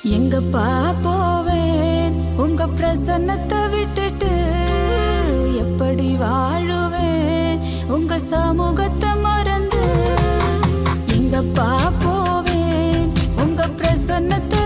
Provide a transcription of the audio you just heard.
எங்கப்பா போவேன் உங்க பிரசன்னத்தை விட்டுட்டு, எப்படி வாழுவேன் உங்க சமூகத்தை மறந்து. எங்கப்பா போவேன் உங்க பிரசன்னத்தை